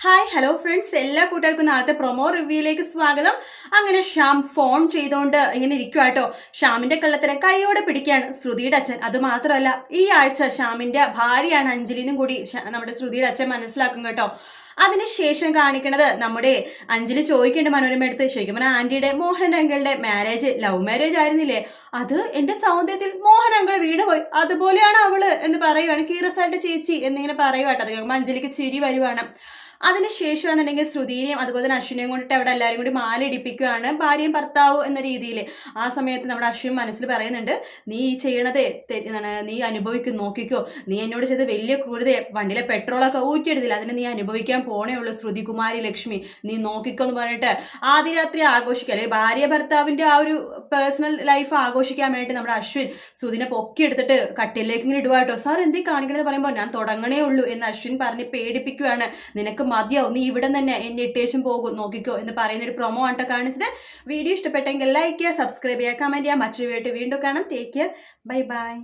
Hi hello friends, എല്ലാ കൂട്ടുകാർക്കും നാളത്തെ പ്രൊമോ റിവ്യൂയിലേക്ക് സ്വാഗതം. അങ്ങനെ ഷ്യാം ഫോൺ ചെയ്തുകൊണ്ട് ഇങ്ങനെ ഇരിക്കുവാട്ടോ. ഷ്യാമിന്റെ കള്ളത്തിനെ കൈയോടെ പിടിക്കുകയാണ് ശ്രുതിയുടെ അച്ഛൻ. അത് മാത്രമല്ല, ഈ ആഴ്ച ഷ്യാമിന്റെ ഭാര്യയാണ് അഞ്ജലിന്നും കൂടി നമ്മുടെ ശ്രുതിയുടെ അച്ഛൻ മനസ്സിലാക്കും കേട്ടോ. അതിനുശേഷം കാണിക്കണത് നമ്മുടെ അഞ്ജലി ചോദിക്കേണ്ട മനോരമ എടുത്ത്, ശരിക്കും പറഞ്ഞാൽ ആന്റിയുടെ മോഹൻ അങ്കിളുടെ മാരേജ് ലവ് മാരേജ് ആയിരുന്നില്ലേ, അത് എന്റെ സൗന്ദര്യത്തിൽ മോഹൻ അങ്കിൾ വീട് പോയി, അതുപോലെയാണ് അവള് എന്ന് പറയുവാണ് കീറസായിട്ട് ചേച്ചി എന്നിങ്ങനെ പറയുവാട്ടോ. അത് കേൾക്കുമ്പോൾ അഞ്ജലിക്ക് ചിരി വരുവാണ്. അതിനുശേഷം എന്നുണ്ടെങ്കിൽ ശ്രുതിനെയും അതുപോലെ തന്നെ അശ്വിനെയും കൊണ്ടിട്ട് അവിടെ എല്ലാവരും കൂടി മാല ഇടിപ്പിക്കുകയാണ്, ഭാര്യയും ഭർത്താവും എന്ന രീതിയിൽ. ആ സമയത്ത് നമ്മുടെ അശ്വിൻ മനസ്സിൽ പറയുന്നുണ്ട്, നീ ഈ ചെയ്യണത് നീ അനുഭവിക്കും, നോക്കിക്കോ, നീ എന്നോട് ചെയ്ത് വലിയ ക്രൂരതയെ, വണ്ടിയിലെ പെട്രോളൊക്കെ ഊറ്റിയെടുത്തില്ല, അതിന് നീ അനുഭവിക്കാൻ പോണേ ഉള്ളൂ ശ്രുതി കുമാരി ലക്ഷ്മി, നീ നോക്കിക്കോ എന്ന് പറഞ്ഞിട്ട് ആദ്യ രാത്രി ആഘോഷിക്കുക, അല്ലെങ്കിൽ ഭാര്യ ഭർത്താവിന്റെ ആ ഒരു പേഴ്സണൽ ലൈഫ് ആഘോഷിക്കാൻ വേണ്ടി നമ്മുടെ അശ്വിൻ ശ്രുതിനെ പൊക്കിയെടുത്തിട്ട് കട്ടിലേക്ക് ഇങ്ങനെ ഇടുവാട്ടോ. സാർ എന്തേ കാണിക്കണമെന്ന് പറയുമ്പോൾ, ഞാൻ തുടങ്ങണേ ഉള്ളൂ എന്ന് അശ്വിൻ പറഞ്ഞ് പേടിപ്പിക്കുകയാണ്. നിനക്ക് മതിയാവും, നീ ഇവിടെ തന്നെ എന്നെ ഇട്ടേശം പോകും, നോക്കിക്കോ എന്ന് പറയുന്ന ഒരു പ്രൊമോ ആട്ടോ കാണിച്ചത്. വീഡിയോ ഇഷ്ടപ്പെട്ടെങ്കിൽ ലൈക്ക് ചെയ്യുക, സബ്സ്ക്രൈബ് ചെയ്യുക, കമന്റ് ചെയ്യുക. മറ്റൊരു വീഡിയോ വീണ്ടും കാണാം. Take care, bye bye.